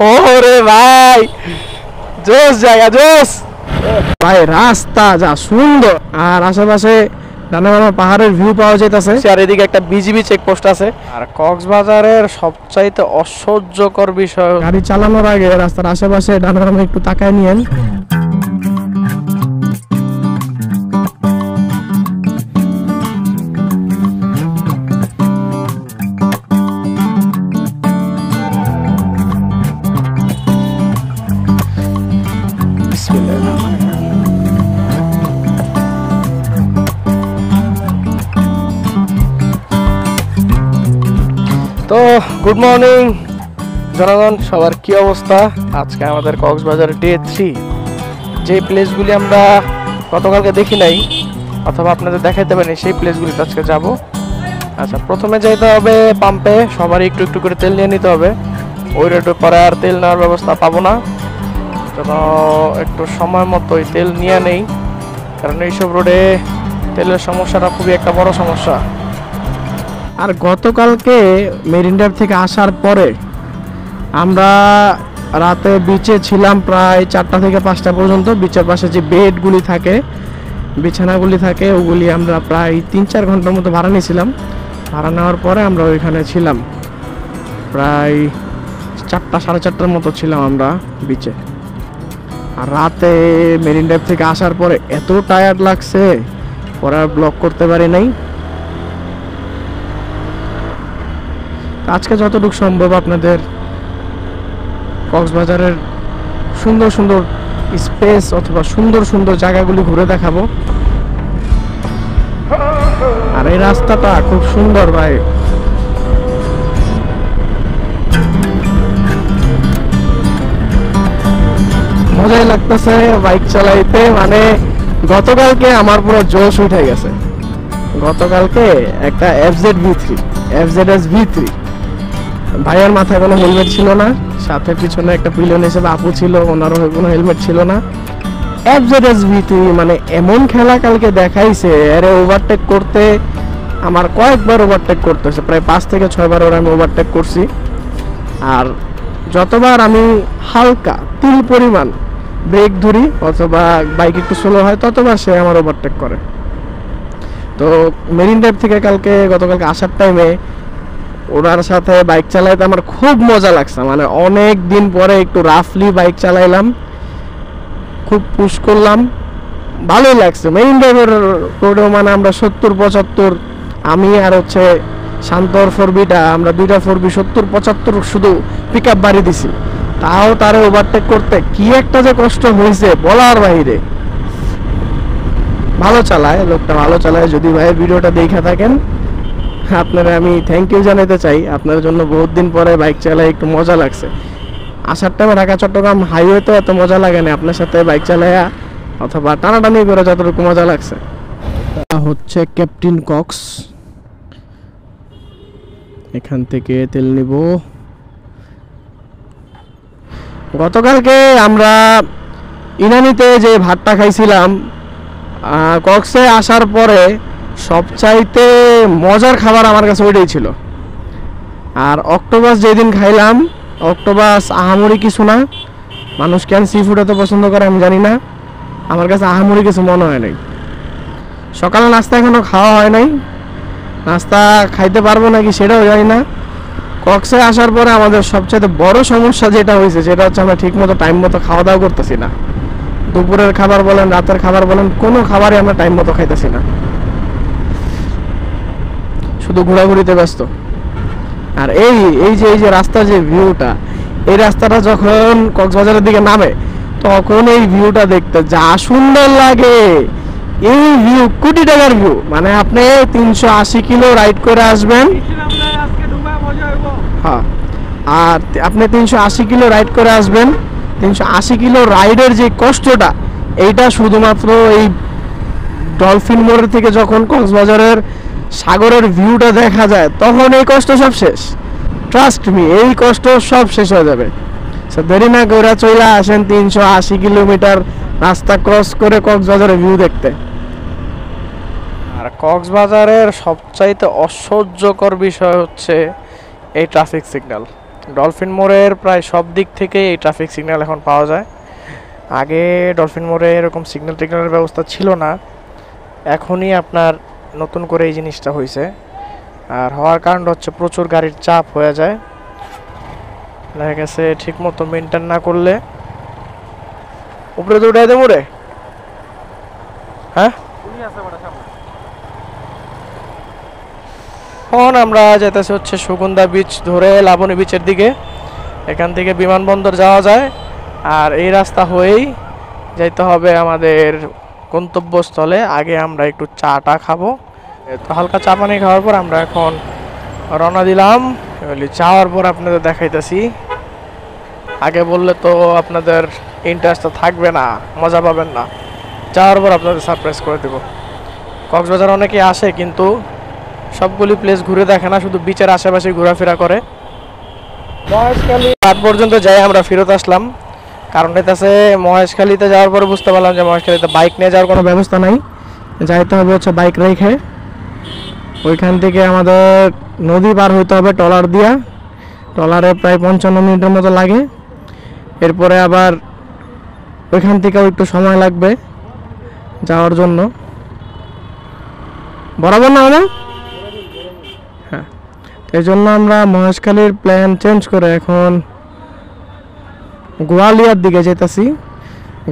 ওরে ভাই জোস জায়গা জোস ভাই, রাস্তা যা সুন্দর আর আশেপাশে ডানে বামে পাহাড়ের ভিউ পাওয়া যাইতেছে। আর এদিকে একটা বিজিবি চেকপোস্ট আছে। আর কক্সবাজারের সবচাইতে অসহ্যকর বিষয়, গাড়ি চালানোর আগে রাস্তার আশেপাশে ডানে বামে একটু তাকায় নিয়েন। তো গুড মর্নিং জনগণ, সবার কি অবস্থা? আজকে আমাদের কক্সবাজার ডে 3। যে প্লেসগুলি আমরা গতকালকে দেখি নাই অথবা আপনাদের দেখাইতে পারিনি, সেই প্লেসগুলিতে আজকে যাব। আচ্ছা, প্রথমে যাইতে হবে পাম্পে, সবারই একটু একটু করে তেল নিয়ে নিতে হবে। ওই রেটে পরে আর তেল নেওয়ার ব্যবস্থা পাবো না, যেন একটু সময় মতোই তেল নিয়ে নেই, কারণ এইসব রোডে তেলের সমস্যাটা খুবই একটা বড় সমস্যা। আর গতকালকে মেরিন ড্রাইভ থেকে আসার পরে আমরা রাতে বিচে ছিলাম প্রায় 4টা থেকে 5টা পর্যন্ত। বিচের পাশে যে বেডগুলি থাকে, বিছানাগুলি থাকে, ওগুলি আমরা প্রায় 3-4 ঘন্টার মতো ভাড়া নিয়েছিলাম। ভাড়া নেওয়ার পরে আমরা ওইখানে ছিলাম প্রায় 4টা 4:30টার মতো ছিলাম আমরা বিচে। আর রাতে মেরিন ড্রাইভ থেকে আসার পরে এত টায়ার্ড লাগছে, পরে আর ব্লগ করতে পারি নাই। আজকে যতটুকু সম্ভব আপনাদের কক্সবাজারের সুন্দর সুন্দর স্পেস অথবা সুন্দর সুন্দর জায়গাগুলি ঘুরে দেখাবো। আর এই রাস্তাটা খুব সুন্দর ভাই, মজাই লাগতেছে বাইক চালাইতে। মানে গতকালকে আমার পুরো জোশ উঠে গেছে। গতকালকে একটা FZS V3 ভাইয়ের মাথায় কোনো হেলমেট ছিল না, সাথে পিছনে একটা পিলিয়ন হিসেবে আপু ছিল, ওনারও কোনো হেলমেট ছিল না। FZS V3 মানে এমন খেলা কালকে দেখাইছে, আরে ওভারটেক করতে আমার কয়েকবার ওভারটেক করতেছে, প্রায় 5 থেকে 6 বার ওর আমি ওভারটেক করছি। আর যতবার আমি হালকা তিল পরিমাণ ব্রেক ধরি অথবা বাইক একটু স্লো হয়, ততবার সে আমার ওভারটেক করে। তো মেরিন ড্রাইভ থেকে গতকালকে আসার টাইমে ওনার সাথে বাইক চালাইতে আমার খুব মজা লাগছে। মানে অনেক দিন পরে একটু রাফলি বাইক চালাইলাম, খুব পুশ করলাম, ভালোই লাগছে। মেরিন ড্রাইভের রোডেও মানে আমরা 70-75, আমি আর হচ্ছে শান্তর 4B-টা, আমরা 2টা 4B 70-75 শুধু পিক আপ বাড়ি দিছি, তাও তারে ওভারটেক করতে কি একটা যে কষ্ট হয়েছে বলার বাইরে। ভালো চালায় লোকটা, ভালো চালায়। যদি ভাইয়ের ভিডিওটা দেখে থাকেন, আপনারা আমি থ্যাংক ইউ জানাতে চাই। আপনার জন্য বহুত দিন পরে বাইক চালায় একটু মজা লাগছে। আসার টাইমে ঢাকা চট্টগ্রাম হাইওয়েতে এত মজা লাগে না, আপনার সাথে বাইক চালায়া অথবা টানাটানি করে যতটুকু মজা লাগছে। হচ্ছে ক্যাপ্টেন কক্স, এখান থেকে তেল নিব। গতকালকে আমরা ইনানিতে যে ভাতটা খাইছিলাম, কক্সে আসার পরে সবচাইতে মজার খাবার আমার কাছে ওইটাই ছিল। আর অক্টোপাস যেদিন খাইলাম, অক্টোপাস আহামরি কিছু না, মানুষ কেন সি ফুড এত পছন্দ করে আমি জানি না, আমার কাছে আহামরি কিছু মনে হয় নাই। সকালে নাস্তা এখনো খাওয়া হয় নাই, নাস্তা খাইতে পারবো নাকি সেটাও জানি না। কক্সে আসার পরে আমাদের সবচেয়ে বড় সমস্যা যেটা হয়েছে, সেটা হচ্ছে আমরা ঠিক মতো টাইম মতো খাওয়া দাওয়া করতেছি না। দুপুরের খাবার বলেন, রাতের খাবার বলেন, কোনো খাবারই আমরা টাইম মতো খাইতেছি না, শুধু ঘোরাঘুরিতে ব্যস্ত। আর এই যে রাস্তার যে ভিউটা, এই রাস্তাটা যখন কক্সবাজারের দিকে নামে, তখন এই ভিউটা দেখতে যা সুন্দর লাগে। এই ভিউ কোটি টাকার ভিউ। মানে আপনি 380 কিলো রাইড করে আসবেন, হ্যাঁ, আর আপনি 380 কিলো রাইড করে আসবেন। 380 কিলো রাইডের যে কষ্টটা, এইটা শুধুমাত্র এই ডলফিন মোড়ের থেকে যখন কক্সবাজারের সাগরের ভিউটা দেখা যায়, তখন এই কষ্ট সব শেষ। ট্রাস্ট মি, এই কষ্ট সব শেষ হয়ে যাবে। দেরি না করে চলে আসেন 380 কিলোমিটার রাস্তা ক্রস করে কক্সবাজারের ভিউ দেখতে। আর কক্সবাজারের সবচাইতে অসহ্যকর বিষয় হচ্ছে এই ট্রাফিক সিগন্যাল। ডলফিন মোড়ের প্রায় সব দিক থেকে এই ট্রাফিক সিগন্যাল এখন পাওয়া যায়। আগে ডলফিন মোড়ে এরকম সিগন্যাল টিগন্যালের ব্যবস্থা ছিল না, এখনই আপনার নতুন করে এই জিনিসটা হয়েছে। আর হওয়ার কারণ হচ্ছে প্রচুর গাড়ির চাপ হয়ে যায়, দেখা গেছে ঠিক মতো মেনটেন না করলে। উপরে তো উঠাই দেবো রে। হ্যাঁ, এখন আমরা যেতেছি হচ্ছে সুগন্ধা বিচ ধরে লাবণী বিচের দিকে। এখান থেকে বিমানবন্দর যাওয়া যায়, আর এই রাস্তা হয়েই যাইতে হবে আমাদের গন্তব্যস্থলে। আগে আমরা একটু চাটা খাবো, তো হালকা চা পানি খাওয়ার পর আমরা এখন রওনা দিলাম। যাওয়ার পর আপনাদের দেখাইতেছি, আগে বললে তো আপনাদের ইন্টারেস্টটা থাকবে না, মজা পাবেন না। যাওয়ার পর আপনাদের সারপ্রাইজ করে দেব। কক্সবাজার অনেকে আসে কিন্তু সবগুলি প্লেস ঘুরে দেখে না, শুধু বিচের আশেপাশে ঘোরাফেরা করে। মহেশখালী রাত পর্যন্ত যাই আমরা ফেরত আসলাম, কারণ এটাছে মহেশখালীতে যাওয়ার পরে বুঝতে পারলাম যে মহেশখালীতে বাইক নিয়ে যাওয়ার কোনো ব্যবস্থা নাই, যাইতে হবে হচ্ছে বাইক রেখে। ওইখান থেকে আমাদের নদী পার হইতে হবে ট্রলার দিয়া, ট্রলারে প্রায় 55 মিনিটের মতো লাগে। এরপরে আবার ওইখান থেকেও একটু সময় লাগবে যাওয়ার জন্য। বরাবর না আমরা, হ্যাঁ, এই জন্য আমরা মহেশখালীর প্ল্যান চেঞ্জ করে এখন গোয়ালিয়ার দিকে যেতেছি।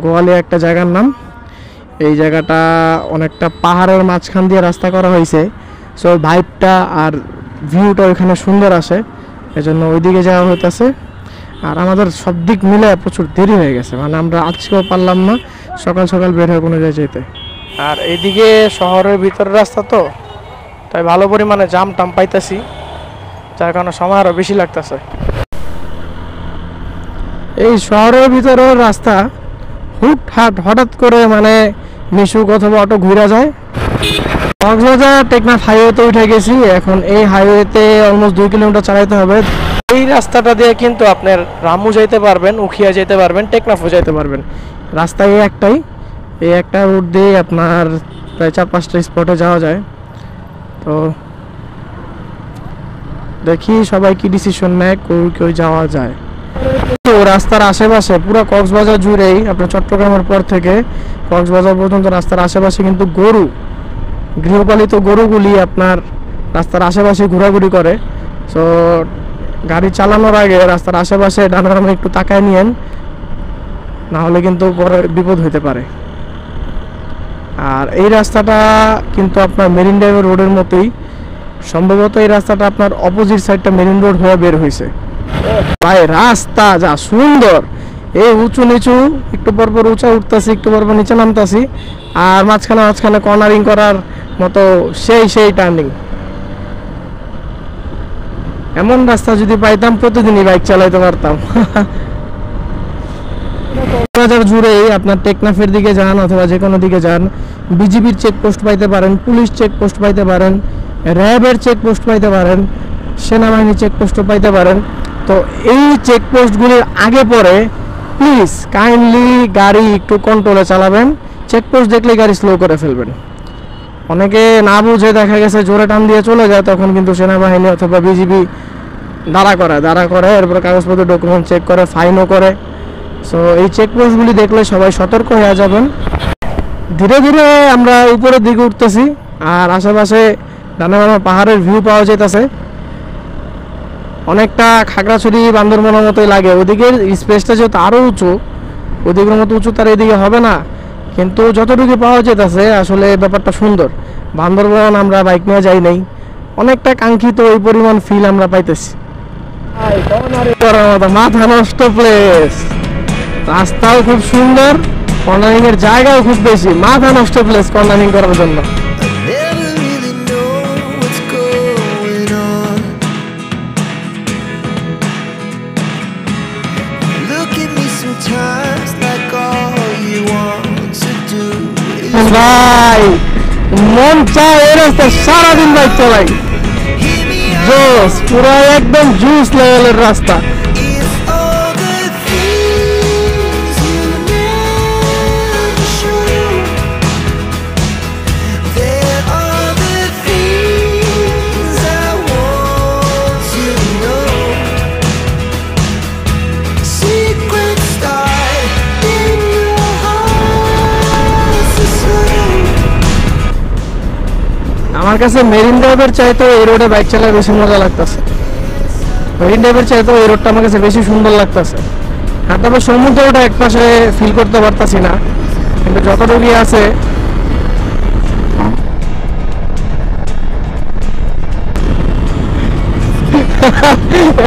গোয়ালিয়া একটা জায়গার নাম, এই জায়গাটা অনেকটা পাহাড়ের মাঝখান দিয়ে রাস্তা করা হয়েছে, সো ভাইবটা আর ভিউটা ওইখানে সুন্দর আসে, এজন্য ওইদিকে যাওয়া হইতেছে। আর আমাদের সব দিক মিলে প্রচুর দেরি হয়ে গেছে, মানে আমরা আজকেও পারলাম না সকাল সকাল বের হয়ে কোনো জায়গায় যেতে। আর এইদিকে শহরের ভিতরের রাস্তা তো, তাই ভালো পরিমাণে জাম টাম পাইতেছি, যার কারণে সময় আরও বেশি লাগতেছে। এই শহরের ভিতরের রাস্তা হঠাৎ করে মানে মিশুক অথবা অটো ঘুরে যায়। কক্সবাজার টেকনাফ হাইওয়েতে উঠে গেছি, এখন এই হাইওয়েতে অলমোস্ট 2 কিলোমিটার চালাইতে হবে। এই রাস্তাটা দিয়ে কিন্তু আপনার রামু যাইতে পারবেন, উখিয়া যেতে পারবেন, টেকনাফও যাইতে পারবেন। রাস্তা এই একটাই, এই একটা রুট দিয়ে আপনার প্রায় 4-5টা স্পটে যাওয়া যায়। তো দেখি সবাই কি ডিসিশন নেয়, কই যাওয়া যায়। তো রাস্তার আশেপাশে পুরো কক্সবাজার জুড়েই, আপনার চট্টগ্রামের পর থেকে কক্সবাজার পর্যন্ত রাস্তার আশেপাশে কিন্তু গৃহপালিত গরুগুলি আপনার রাস্তার আশেপাশে ঘোরাঘুরি করে। সো গাড়ি চালানোর আগে রাস্তার আশেপাশে ডানা একটু তাকায় নিয়েন, না হলে কিন্তু পরে বিপদ হতে পারে। আর এই রাস্তাটা কিন্তু আপনার মেরিন ড্রাইভ রোডের মতোই, সম্ভবত এই রাস্তাটা আপনার অপোজিট সাইডটা মেরিন রোড হয়ে বের হয়েছে। ভাই রাস্তা যা সুন্দর, এই উঁচু নিচু, একটু পরপর উঁচা উঠতেছি, একটু পরপর নিচে নামতাছি, আর মাঝখানে কর্নারিং করার মতো সেই টার্নিং। এমন রাস্তা যদি পাইতাম প্রতিদিনই বাইক চালাইতে পারতাম। কক্সবাজার জুড়েই আপনার টেকনাফের দিকে যান অথবা যে কোনো দিকে যান, বিজিবির চেকপোস্ট পাইতে পারেন, পুলিশ চেকপোস্ট পাইতে পারেন, র্যাবের চেকপোস্ট পাইতে পারেন, সেনাবাহিনীর চেকপোস্টও পাইতে পারেন। তো এই চেকপোস্টগুলির আগে পরে প্লিজ কাইন্ডলি গাড়ি একটু কন্ট্রোলে চালাবেন। চেকপোস্ট দেখলে গাড়ি স্লো করে ফেলবেন। অনেকে না বুঝে দেখা গেছে জোরে টান দিয়ে চলে যায়, তখন কিন্তু সেনাবাহিনী অথবা বিজিবি দাঁড়া করে, এরপর কাগজপত্র ডকুমেন্ট চেক করে, ফাইনও করে। সো এই চেকপোস্টগুলি দেখলে সবাই সতর্ক হয়ে যাবেন। ধীরে ধীরে আমরা উপরের দিকে উঠতেছি, আর আশেপাশে ডানা পাহাড়ের ভিউ পাওয়া যাইতেছে। অনেকটা খাগড়াছড়ি বান্দরবনের মতোই লাগে, ওদিকে স্পেসটা যেহেতু আরও উঁচু, ওদিকের মতো উঁচু তার এদিকে হবে না, কিন্তু যতটুকু পাওয়া যেতেছে আসলে ব্যাপারটা সুন্দর। বান্দরবন আমরা বাইক নিয়ে যাই নাই, অনেকটা কাঙ্ক্ষিত ওই পরিমাণ ফিল আমরা পাইতেছি। মাথা নষ্ট প্লেস, রাস্তাও খুব সুন্দর, কর্নারিং এর জায়গাও খুব বেশি, মাথা নষ্ট প্লেস কর্নারিং করার জন্য। ভাই মন চায় এই রাস্তা সারাদিন বাইক চালাই, জোস, পুরো একদম জুস লেভেলের রাস্তা। আমার কাছে মেরিন ড্রাইভের চাইতে এই রোডে বাইক চালায় বেশি মজা লাগতেছে। মেরিন ড্রাইভের চাইতে এই রোডটা আমার কাছে বেশি সুন্দর লাগতেছে। আর তবে সমুদ্রটা এক পাশে ফিল করতে পারতাছি না, কিন্তু যতটুকুই আছে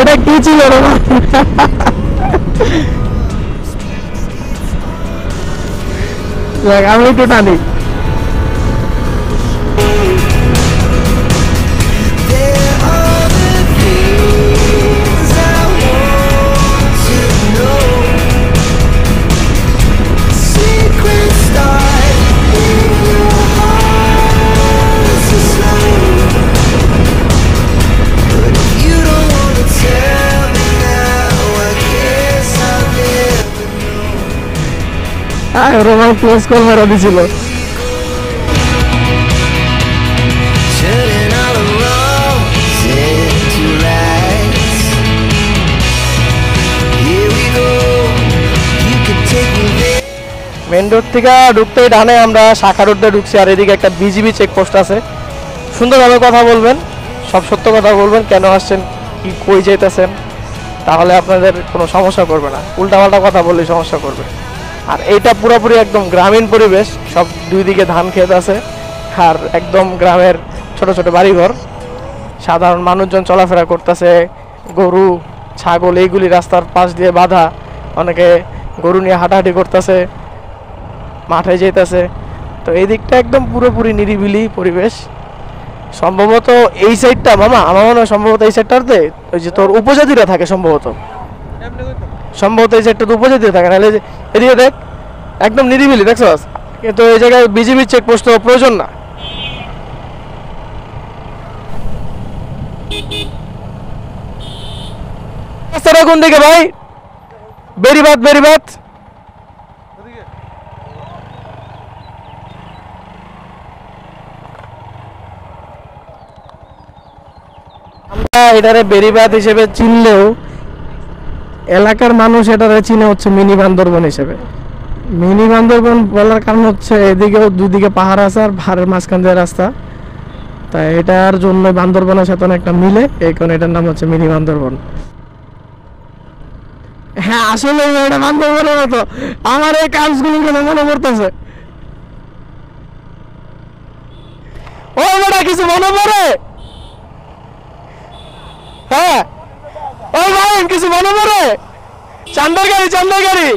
এটা কি ছিল রে? আমি একটু টানি। রোমান ক্লোজ কল মেরা দিছিল। মেন রোড থেকে ঢুকতেই ডানে আমরা শাখা রোডে ঢুকছি, আর এদিকে একটা বিজিবি চেকপোস্ট আছে। সুন্দরভাবে কথা বলবেন, সব সত্য কথা বলবেন, কেন আসছেন, কি কই যাইতেছেন, তাহলে আপনাদের কোনো সমস্যা করবে না। উল্টাপাল্টা কথা বললে সমস্যা করবে। আর এইটা পুরোপুরি একদম গ্রামীণ পরিবেশ, সব দুই দিকে ধান ক্ষেত আছে, আর একদম গ্রামের ছোট ছোট বাড়িঘর, সাধারণ মানুষজন চলাফেরা করতেছে, গরু ছাগল এইগুলি রাস্তার পাশ দিয়ে বাঁধা, অনেকে গরু নিয়ে হাঁটাহাঁটি করতেছে, মাঠে যেতেছে। তো এই দিকটা একদম পুরোপুরি নিরিবিলি পরিবেশ। সম্ভবত এই সাইডটা মামা, আমার মনে হয় সম্ভবত এই সাইডটাতে ওই যে তোর উপজাতিরা থাকে, সম্ভবত এই সাইডটাতে উপজাতিরা থাকে, নাহলে এদিকে দেখ একদম নিরিবিলি, দেখছস? কিন্তু এই জায়গায় বিজিবি চেকপোস্ট প্রয়োজন না। রাস্তাটা কোন দিকে ভাই? বেরিবাদ আমরা এটারে বেরিবাদ হিসেবে চিনলেও এলাকার মানুষ এটারে চিনে হচ্ছে মিনি বান্দরবন হিসেবে। মিনি বান্দরবন বলার কারণ হচ্ছে এদিকেও দুদিকে পাহাড় আছে আর পাহাড়ের মাঝখান দিয়ে রাস্তা, তাই এটার জন্য বান্দরবনের সাথে একটা মিলে, এই কারণে এটার নাম হচ্ছে মিনি বান্দরবন। হ্যাঁ আসলে এটা বান্দরবনের মতো, আমার এই কাজগুলো মনে পড়তেছে। ও বেটা কিছু মনে পড়ে? হ্যাঁ ও ভাই কিছু মনে পড়ে? চান্দার গাড়ি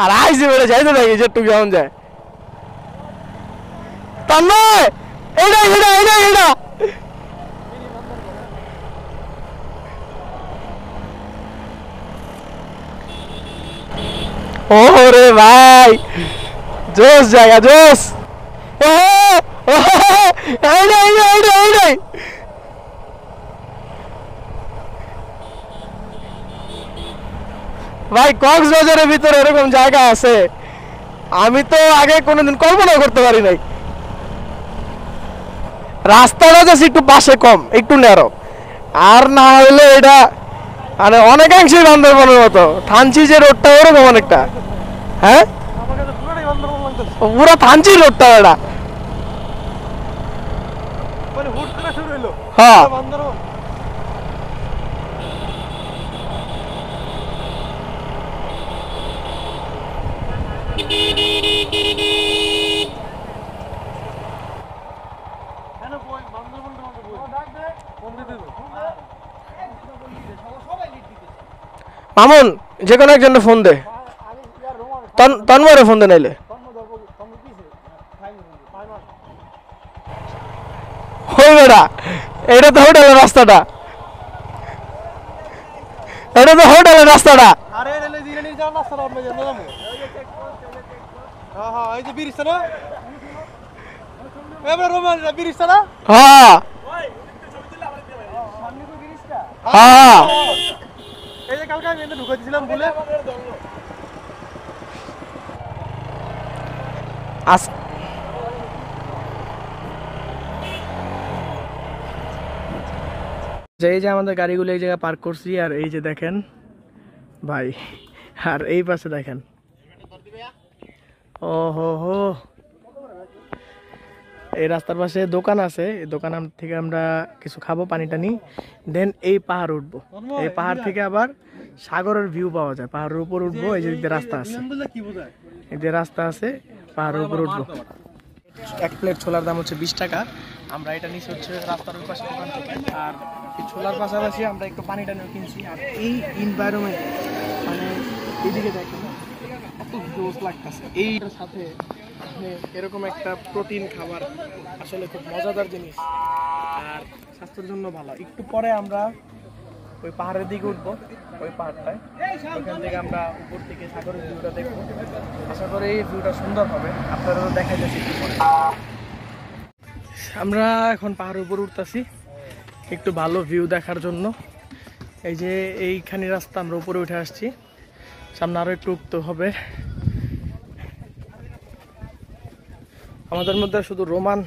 আর আইসি বেড়ে যাইতে থাকি যেটুকু কেমন যায়। তার নয় এটা ওরে ভাই জোস জায়গা, জোস। ভাই কক্সবাজারের ভিতরে এরকম জায়গা আছে, আমি তো আগে কোনোদিন কল্পনা করতে পারি নাই। রাস্তাটা যাচ্ছে একটু পাশে কম, একটু ন্যারো, আর না হলে এটা মানে অনেকাংশেই বান্দরবনের মতো। থানচি যে রোডটা ওরকম অনেকটা। হ্যাঁ পুরো থানচি রোডটা এটা। হ্যাঁ মামুন যে কোনো একজন ফোন দে, তন্ময়ের ফোন দে নাইলে। ওই বেটা এটা তো হোটেলের রাস্তাটা, আরে রেলে দিলে নি যাও না সারা আমরা জানো না। হ্যাঁ এই যে বিরিশ না এবার রোমান বিরিশ না। হ্যাঁ হ্যাঁ এই যে কালকে আমি এনে ঢুকাই দিছিলাম বলে আজ যে এই যে আমাদের গাড়িগুলো এই জায়গায় পার্ক করছি, আর এই যে দেখেন ভাই, আর এই পাশে দেখেন, ও হো হো, এই রাস্তার পাশে দোকান আছে, এই দোকান থেকে আমরা কিছু খাবো, পানি টানি, দেন এই পাহাড় উঠবো। এই পাহাড় থেকে আবার সাগরের ভিউ পাওয়া যায়, পাহাড়ের উপর উঠবো। এই যে রাস্তা আছে, এই যে রাস্তা আছে, পাহাড়ের উপর উঠবো। এক প্লেট ছোলার দাম হচ্ছে 20 টাকা। আমরা এটা নিচে হচ্ছে রাস্তার ওই পাশে দোকান থেকে, আর এই ছোলার পাশাপাশি আমরা একটু পানি টানিও কিনছি। আর এই এনভায়রনমেন্ট, মানে এইদিকে দেখেন কত জোস লাগতেছে। এইটার সাথে এরকম একটা প্রোটিন খাবার আসলে খুব মজাদার জিনিস, আর স্বাস্থ্যের জন্য ভালো। একটু পরে আমরা ওই পাহাড়ের দিকে উঠবো, ওই পাহাড়টায়, ওখান থেকে আমরা উপর থেকে সাগরের ভিউটা দেখবো। আশা করি এই ভিউটা সুন্দর হবে, আপনারা দেখা যাচ্ছে একটু পরে। আমরা এখন পাহাড়ের উপর উঠতেছি একটু ভালো ভিউ দেখার জন্য। এই যে এইখানে রাস্তা, আমরা উপরে উঠে আসছি, সামনে আরো একটু উঠতে হবে। আমাদের মধ্যে শুধু রোমান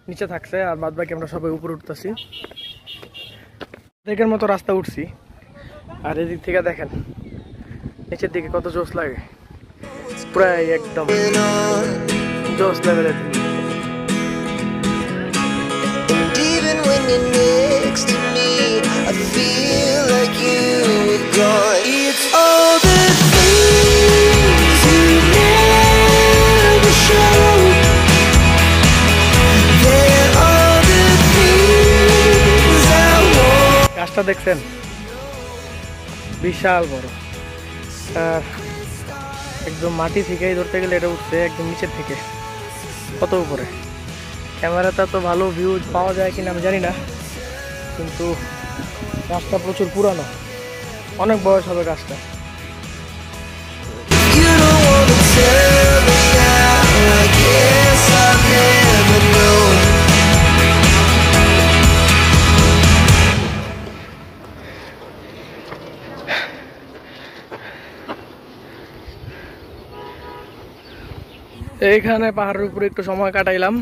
নিচে থাকছে, আর বাদ বাকি আমরা সবাই উপরে উঠতেছি। দেখের মতো রাস্তা উঠছি, আর এদিক থেকে দেখেন নিচের দিকে কত জোশ লাগে, প্রায় একদম জোশ লেভেলের। Even when you're next to me, I feel like you were gone. It's all the things you never show. They're all the things I want. গাছটা দেখছেন, বিশাল বড়, আর একদম মাটি থেকেই ধরতে গেলে এটা উঠছে একদম নিচের থেকে কত উপরে। ক্যামেরাতে তো ভালো ভিউ পাওয়া যায় কিনা আমি জানি না, কিন্তু গাছটা প্রচুর পুরানো, অনেক বয়স হবে গাছটা। You don't wanna tell me now, I guess I've never known. এইখানে পাহাড়ের উপরে একটু সময় কাটাইলাম,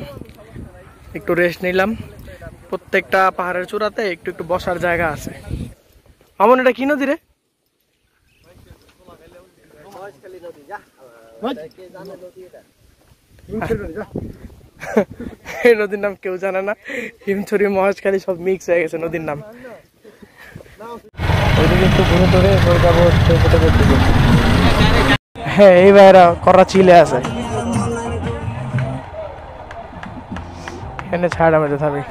একটু রেস্ট নিলাম। প্রত্যেকটা পাহাড়ের চূড়াতে একটু একটু বসার জায়গা আছে। আমন এটা কি নদী রে? এই নদীর নাম কেউ জানে না, হিমছড়ি মহেশখালী সব মিক্স হয়ে গেছে নদীর নাম। ওইদিকে একটু ঘুরে ধরে যাবো হ্যাঁ, এই বাইরা করা চিলে আছে, এনে ছাড় আমাদের থামি।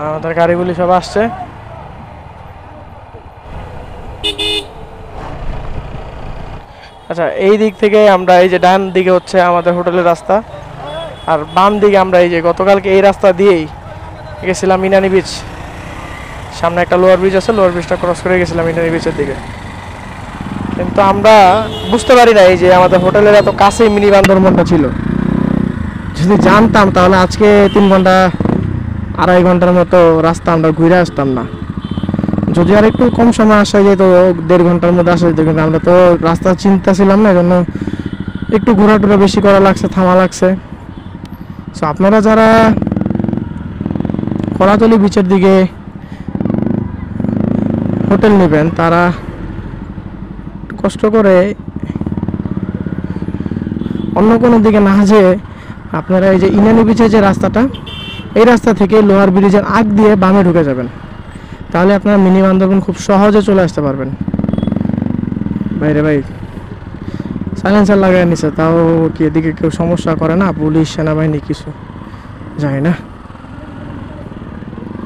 আমাদের গাড়িগুলি সব আসছে। আচ্ছা, এই দিক থেকে আমরা, এই যে ডান দিকে হচ্ছে আমাদের হোটেলের রাস্তা, আর বাম দিকে আমরা এই যে গতকালকে এই রাস্তা দিয়েই গেছিলাম ইনানি বিচ। সামনে একটা লোয়ার ব্রিজ আছে, লোয়ার ব্রিজটা ক্রস করে গেছিলাম ইনানি বিচের দিকে। কিন্তু আমরা বুঝতে পারি না এই যে আমাদের হোটেলের এত কাছেই মিনি বান্দরবনটা ছিল। যদি জানতাম তাহলে আজকে 3 ঘন্টা 2.5 ঘন্টার মতো রাস্তা আমরা ঘুরে আসতাম না। যদি আর একটু কম সময় আসা যেত, 1.5 ঘন্টার মধ্যে আসা যেত, কিন্তু আমরা তো রাস্তা চিন্তা ছিলাম না, এই জন্য একটু ঘোরাটোরা বেশি করা লাগছে, থামা লাগছে। সো আপনারা যারা কলাতলি বিচের দিকে হোটেল নেবেন, তারা কষ্ট করে অন্য কোনো দিকে না যেয়ে আপনারা এই যে ইনানি বিচের যে রাস্তাটা, এই রাস্তা থেকে লোহার ব্রিজের আগ দিয়ে বামে ঢুকে যাবেন, তাহলে আপনারা মিনি বান্দরবন খুব সহজে চলে আসতে পারবেন। বাইরে ভাই সাইলেন্সার লাগাই নিছে, তাও কি এদিকে কেউ সমস্যা করে না? পুলিশ, সেনাবাহিনী কিছু যায় না।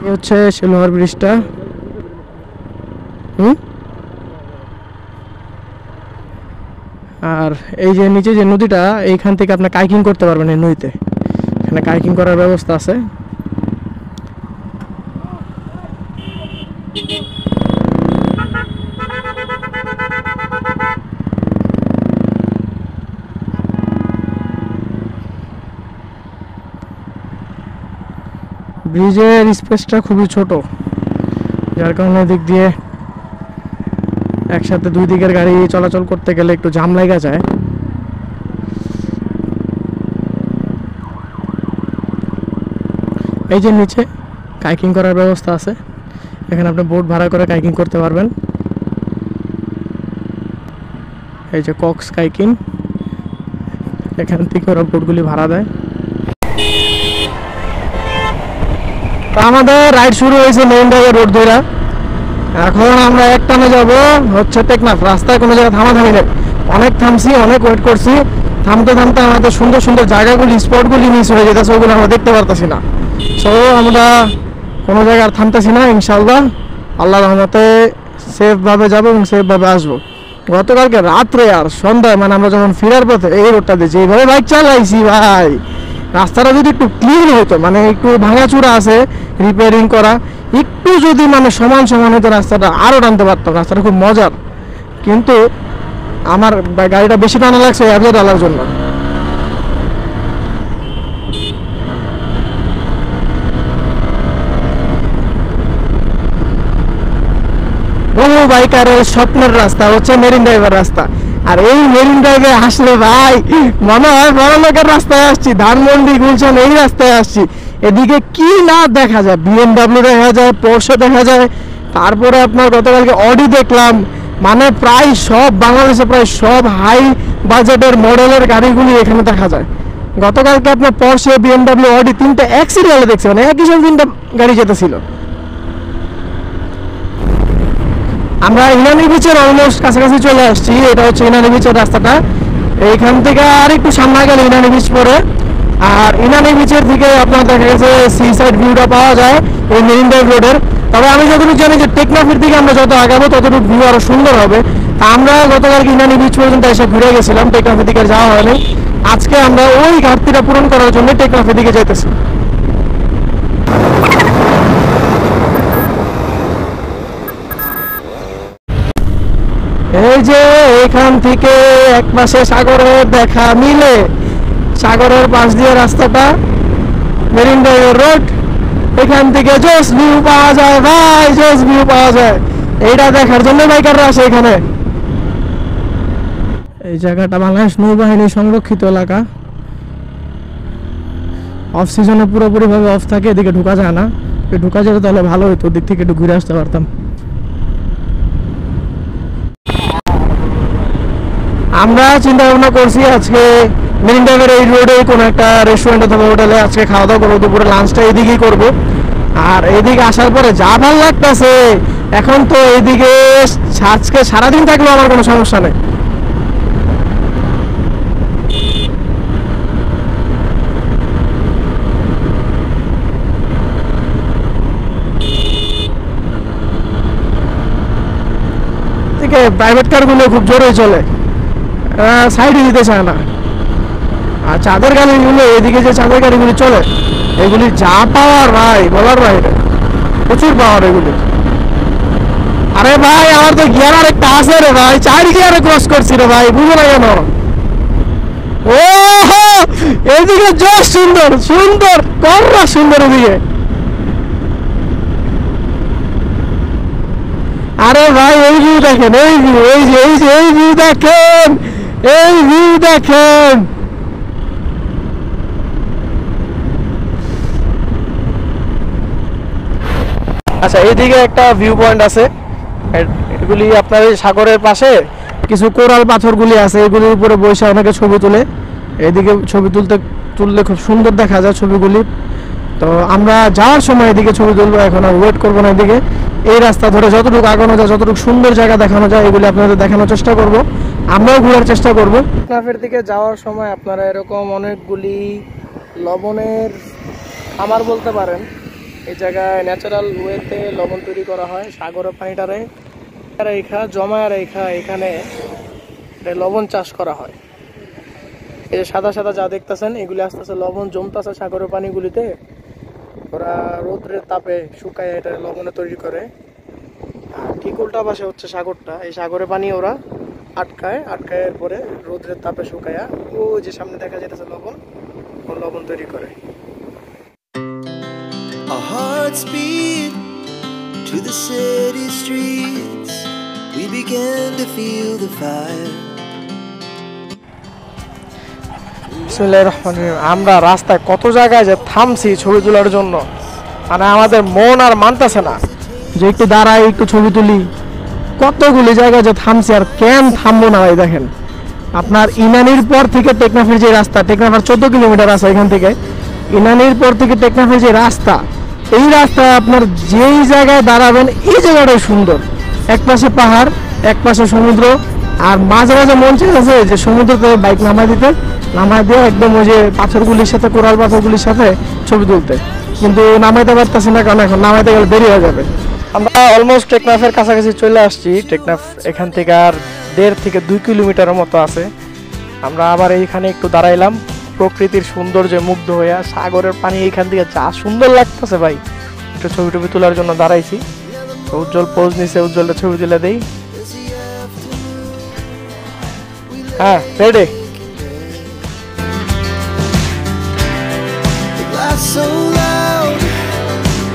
এই হচ্ছে সে লোহার ব্রিজটা। আর এই যে নিচে যে নদীটা, এইখান থেকে আপনি কাইকিং করতে পারবেন এই নদীতে। এখানে কাইকিং করার ব্যবস্থা আছে। ব্রিজের স্পেসটা খুবই ছোট, যার কারণে দিক দিয়ে একসাথে 2 দিকের গাড়ি চলাচল করতে গেলে একটু জাম লাগা যায়। এই যে নিচে কাইকিং করার ব্যবস্থা আছে, এখানে আপনি বোট ভাড়া করে কাইকিং করতে পারবেন। এই যে কক্স কাইকিং, এখান থেকে ওরা বোটগুলি ভাড়া দেয়। তো আমাদের রাইড শুরু হয়েছে মেইন ড্রাইভের রোড ধরে। এখন আমরা একটানে যাব হচ্ছে টেকনাফ। রাস্তায় কোনো জায়গায় থামাথামি নেই, অনেক থামছি, অনেক ওয়েট করছি। থামতে থামতে আমাদের সুন্দর সুন্দর জায়গাগুলি, স্পটগুলি মিস হয়ে যেতেছে, ওগুলো আমরা দেখতে পারতেছি না। সো আমরা কোনো জায়গায় আর থামতেছি না, ইনশাল্লাহ আল্লাহর রহমতে সেফভাবে যাবো এবং সেফভাবে আসবো। গতকালকে রাত্রে আর সন্ধ্যায় মানে আমরা যখন ফেরার পথে এই রোডটা দিয়েছি, এইভাবে বাইক চালাইছি ভাই, রাস্তাটা যদি একটু ক্লিন হতো, মানে একটু ভাঙাচুরা আছে, রিপেয়ারিং করা, একটু যদি মানে সমান সমান হতো রাস্তাটা, আরও টানতে পারতাম। রাস্তাটা খুব মজার, কিন্তু আমার গাড়িটা বেশি টানা লাগছে অ্যাভরেজ ডালার জন্য। বহু বাইকারের স্বপ্নের রাস্তা হচ্ছে মেরিন ড্রাইভের রাস্তা। আর এই মেরিন ড্রাইভে আসলে ভাই মনে হয় বড় লোকের রাস্তায় আসছি, ধানমন্ডি গুলশান এই রাস্তায় আসছি। এদিকে কি না দেখা যায়, BMW দেখা যায়, পোর্শে দেখা যায়, তারপরে আপনার গতকালকে অডি দেখলাম। মানে প্রায় সব বাংলাদেশে প্রায় সব হাই বাজেটের মডেলের গাড়িগুলি এখানে দেখা যায়। গতকালকে আপনার পোর্শে, BMW, অডি তিনটা এক সিরিয়ালে দেখছি, মানে একই সঙ্গে তিনটা গাড়ি যেতেছিল। আমরা ইনানি বিচের অলমোস্ট কাছাকাছি চলে আসছি। এটা হচ্ছে ইনানি বিচের রাস্তাটা। এইখান থেকে আর একটু সামনে গেলে ইনানি বিচ পড়ে। আর ইনানি বিচের থেকে আপনার দেখা গেছে সি সাইড ভিউটা পাওয়া যায় এই মেরিন ড্রাইভ রোডের। তবে আমি যতটুকু জানি যে টেকনাফের দিকে আমরা যত আগাবো ততটুকু ভিউ আরো সুন্দর হবে। তা আমরা গতকালকে ইনানি বিচ পর্যন্ত এসে ঘুরে গেছিলাম, টেকনাফের দিকে যাওয়া হয়নি। আজকে আমরা ওই ঘাটতিটা পূরণ করার জন্য টেকনাফের দিকে যাইতেছি। এই যে এখান থেকে এক পাশে সাগরের দেখা মিলে, সাগরের পাশ দিয়ে রাস্তাটা, মেরিন ড্রাইভ রোড, এখান থেকে জোস ভিউ পাওয়া যায় ভাই, জোস ভিউ পাওয়া যায়। এইটা দেখার জন্য বাইকাররা আসে এখানে। এই জায়গাটা বাংলাদেশ নৌবাহিনী সংরক্ষিত এলাকা। অফ সিজনে পুরোপুরিভাবে অফ থাকে, এদিকে ঢুকা যায় না। ঢুকা যেত তাহলে ভালো হতো, ওদিক থেকে একটু ঘুরে আসতে পারতাম। আমরা চিন্তা ভাবনা করছি আজকে মেরিন ড্রাইভের এই রোডে কোনো একটা রেস্টুরেন্ট অথবা হোটেলে আজকে খাওয়া দাওয়া করবো, দুপুরে লাঞ্চটা এইদিকেই করবো। আর এইদিকে আসার পরে যা ভালো লাগতেছে, এখন তো এইদিকে আজকে সারাদিন থাকলেও আমার কোনো সমস্যা নেই। প্রাইভেট কারগুলো খুব জোরে চলে, সাইডে দিতে চায় না। আর চাঁদের গাড়িগুলো, এদিকে যে চাঁদের গাড়িগুলি চলে, এগুলি যা পাওয়ার ভাই বলার বাইরে, প্রচুর পাওয়ার এগুলি। আরে ভাই আমার তো গিয়ার আরেকটা আছে রে ভাই, 4 গিয়ারে ক্রস করছি রে ভাই, বুঝো না কেন? ও এদিকে জোর সুন্দর সুন্দর কররা সুন্দর এদিকে। আরে ভাই এই ভিউ দেখেন, এই ভিউ, এই যে এই যে এই ভিউ দেখেন, এই ভিউ দেখেন। আচ্ছা এইদিকে একটা ভিউ পয়েন্ট আছে, এগুলি আপনার সাগরের পাশে কিছু কোরাল পাথরগুলি আছে, এগুলির উপরে বসে অনেকে ছবি তোলে। এদিকে ছবি তুললে খুব সুন্দর দেখা যায় ছবিগুলি। তো আমরা যাওয়ার সময় এদিকে ছবি তুলবো, এখন আর ওয়েট করবো না। এদিকে এই রাস্তা ধরে যতটুকু আগানো যায়, যতটুকু সুন্দর জায়গা দেখানো যায়, এগুলি আপনাদের দেখানোর চেষ্টা করব, আমরাও ঘোরার চেষ্টা করব। টেকনাফের দিকে যাওয়ার সময় আপনারা এরকম অনেকগুলি লবণের খামার বলতে পারেন, এই জায়গায় ন্যাচারাল ওয়েতে লবণ তৈরি করা হয়। সাগরের পানিটারে রেখা জমায় রেখা এখানে লবণ চাষ করা হয়। এই যে সাদা সাদা যা দেখতেছেন, এগুলি আস্তে আস্তে লবণ জমতেছে সাগরের পানিগুলিতে। ওরা রোদ্রের তাপে শুকায় এটা লবণে তৈরি করে। আর ঠিক উল্টা পাশে হচ্ছে সাগরটা, এই সাগরের পানি ওরা আটকায়, আটকায়ের পরে রোদ্রের তাপে শুকায়া ও যে সামনে দেখা যেতেছে লবণ, ও লবণ তৈরি করে। Our hearts beat to the city streets. We began to feel the fire. বিসমিল্লাহির রহমানির রহিম। আমরা রাস্তায় কত জায়গায় যে থামছি ছবি তোলার জন্য, মানে আমাদের মন আর মানতেছে না যে একটু দাঁড়াই একটু ছবি তুলি। কতগুলি জায়গায় যে থামছি, আর কেন থামবো না ভাই? দেখেন আপনার ইনানির পর থেকে টেকনাফের যে রাস্তা, টেকনাফের 14 কিলোমিটার আছে এখান থেকে। ইনানির পর থেকে টেকনাফের যে রাস্তা, এই রাস্তায় আপনার যেই জায়গায় দাঁড়াবেন এই জায়গাটাই সুন্দর। এক পাশে পাহাড়, এক পাশে সমুদ্র, আর মাঝে মাঝে মন চাইছে যে সমুদ্রতে বাইক নামাই দিয়ে একদম ওই যে পাথরগুলির সাথে, কোরাল পাথরগুলির সাথে ছবি তুলতে, কিন্তু নামাইতে পারতেছি না, কারণ এখন নামাইতে গেলে দেরি হয়ে যাবে। আমরা অলমোস্ট টেকনাফের কাছাকাছি চলে আসছি। টেকনাফ এখান থেকে আর 1.5 থেকে 2 কিলোমিটারের মতো আছে। আমরা আবার এইখানে একটু দাঁড়াইলাম, প্রকৃতির সৌন্দর্যে মুগ্ধ হইয়া। সাগরের পানি এইখান থেকে যা সুন্দর লাগতেছে ভাই, একটু ছবি টবি তোলার জন্য দাঁড়াইছি। তো উজ্জ্বল পোজ নিছে, উজ্জ্বলের ছবি তুলে দেই। হ্যাঁ, ready. Laugh so loud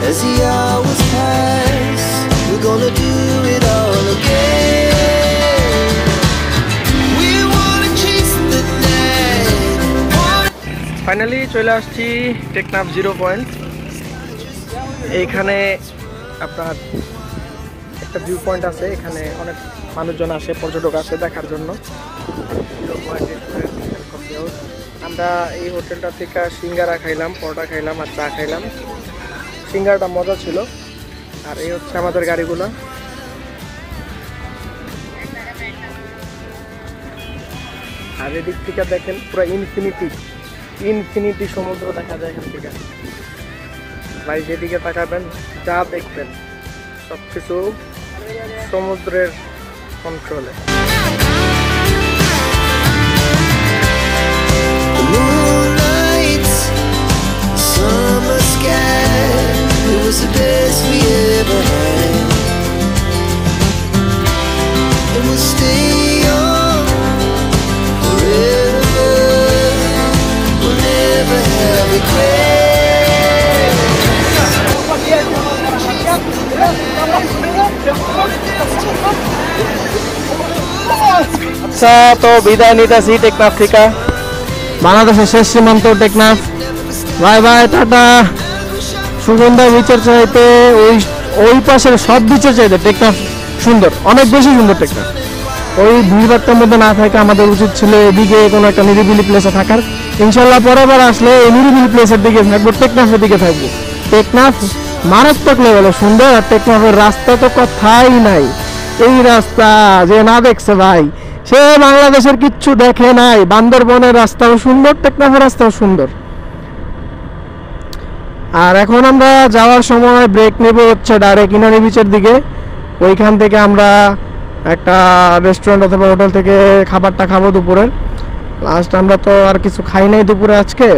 as the hours pass. We're gonna do it all again. We wanna chase the night. Finally চলে আসছি টেকনাফ 0 পয়েন্ট। এইখানে আপনার একটা ভিউ পয়েন্ট আছে, এখানে অনেক মানুষজন আসে, পর্যটক আসে দেখার জন্য। 0 পয়েন্টের কফি হাউস। আমরা এই হোটেলটা থেকে সিঙ্গারা খাইলাম, পরোটা খাইলাম আর চা খাইলাম। সিঙ্গারাটা মজা ছিল। আর এই হচ্ছে আমাদের গাড়িগুলো। আর এদিক থেকে দেখেন পুরো ইনফিনিটি সমুদ্র দেখা যায় এখান থেকে। ভাই যেদিকে তাকাবেন যা দেখবেন সবকিছু সমুদ্রের কন্ট্রোলে। Moonlight, summer sky, it was the best we ever had. And we'll stay young forever. We'll never have regrets. আচ্ছা, তো বিদায় নিতেছি টেকনাফ থেকে। বাংলাদেশের শেষ সীমান্ত Teknaf. Bye bye, tata. Sugandha বিচের চাইতে ওই পাশের সব বিচের চাইতে টেকনাফ সুন্দর, অনেক বেশি সুন্দর টেকনাফ। ওই ভিড়ভাট্টার মধ্যে না থাকা আমাদের উচিত ছিল এদিকে কোনো একটা নিরিবিলি প্লেসে থাকার। ইনশাল্লাহ পরেরবার আসলে এই নিরিবিলি প্লেসের দিকে থাকবো, টেকনাফের দিকে থাকবো। টেকনাফ মারাত্মক লেভেলে সুন্দর, আর টেকনাফের রাস্তা তো কথাই নাই। এই রাস্তা যে না দেখছে ভাই, সে বাংলাদেশের কিচ্ছু দেখে নাই। বান্দরবনের রাস্তাও সুন্দর, টেকনাফের রাস্তাও সুন্দর। আর এখন আমরা যাওয়ার সময় ব্রেক নেব হচ্ছে ডাইরেক্ট ইনানি বিচের দিকে। ওইখান থেকে আমরা একটা রেস্টুরেন্ট অথবা হোটেল থেকে খাবারটা খাবো দুপুরের। লাস্ট আমরা তো আর কিছু খাই নাই দুপুরে আজকে,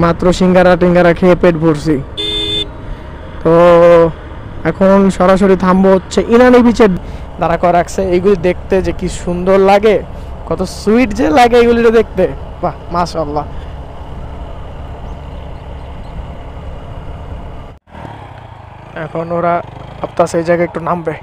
মাত্র সিঙ্গারা টিঙ্গারা খেয়ে পেট ভরছি। তো এখন সরাসরি থামবো হচ্ছে ইনানি বিচের। দাঁড়া করে রাখছে, এইগুলি দেখতে যে কি সুন্দর লাগে, কত সুইট যে লাগে এগুলিটা দেখতে। বাহ, মাশাআল্লাহ। এখন ওরা ভাবতাছে এই জায়গায় একটু নামবে।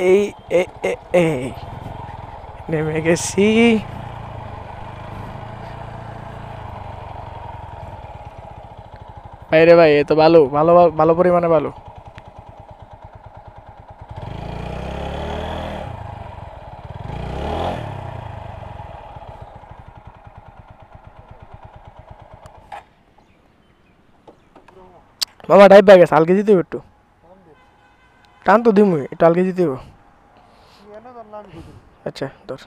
এই এই নেমে গেছি। ভাইরে ভাই, এ তো ভালো ভালো ভালো পরিমাণে ভালো। মামা ডাইভ ব্যাগ আছে, আলগে দিতে হবে একটু। টান তো দিমু, একটু আলগে দিতে হবে। আচ্ছা ধর।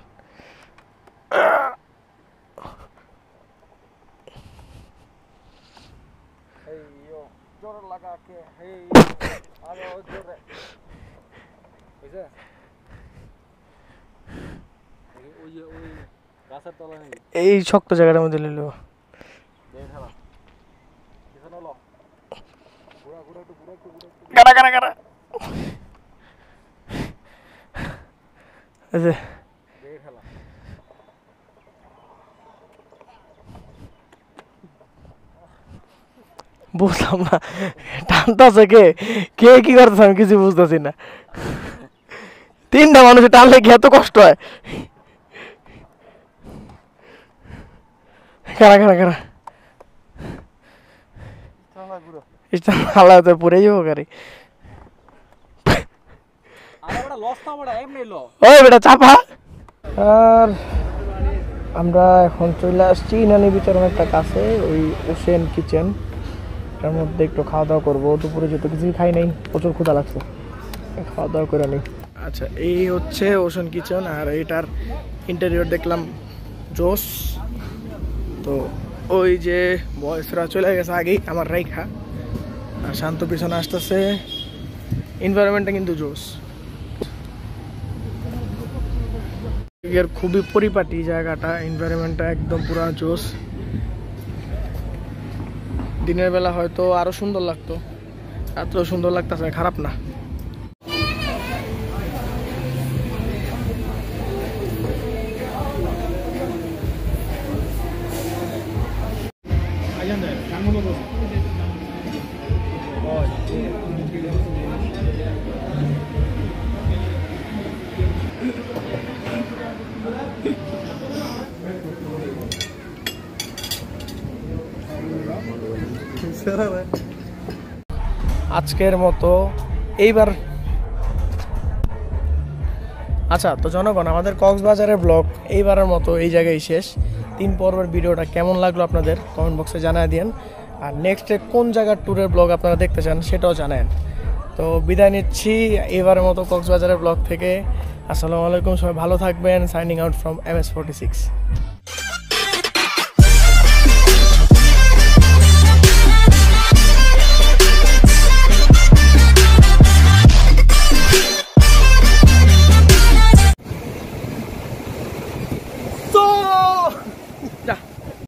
এই শক্ত জায়গাটার মধ্যে নিল। গাড়া গাড়া গাড়া। বুঝলাম না টানতেছে কে কে কি করতেছে আমি কিছু বুঝতেছি না। তিনটা মানুষের টানলে কি এত কষ্ট হয়? কারা কারা কারা হালাতে পড়ে যাবো গাড়ি। ওই বেটা চাপা। আর আমরা এখন চলে আসছি ইনানি বিচের অনেকটা কাছে, ওই ওশেন কিচেন। এটার মধ্যে একটু খাওয়া দাওয়া করবো, দুপুরে যেহেতু কিছুই খাই নাই, প্রচুর ক্ষুধা লাগছে, খাওয়া দাওয়া করে নিই। আচ্ছা এই হচ্ছে ওশেন কিচেন, আর এটার ইন্টেরিয়র দেখলাম জোস। তো ওই যে বয়সরা চলে গেছে আগেই আমার রাইখা, আর শান্ত পিছনে আসতেছে। এনভায়রনমেন্টটা কিন্তু জোস, এর খুবই পরিপাটি জায়গাটা, এনভায়রনমেন্টটা একদম পুরা জোস। দিনের বেলা হয়তো আরো সুন্দর লাগতো, রাত্রেও সুন্দর লাগতেছে, খারাপ না। আজকের মতো এইবার আচ্ছা তো জনগণ, আমাদের কক্সবাজারের ব্লগ এইবারের মতো এই জায়গায় শেষ। 3 পর্বের ভিডিওটা কেমন লাগলো আপনাদের কমেন্ট বক্সে জানিয়ে দিন, আর নেক্সটে কোন জায়গার ট্যুরের ব্লগ আপনারা দেখতে চান সেটাও জানান। তো বিদায় নিচ্ছি এইবারের মতো কক্সবাজারের ব্লগ থেকে। আসসালামু আলাইকুম, সবাই ভালো থাকবেন। Signing out from MS46।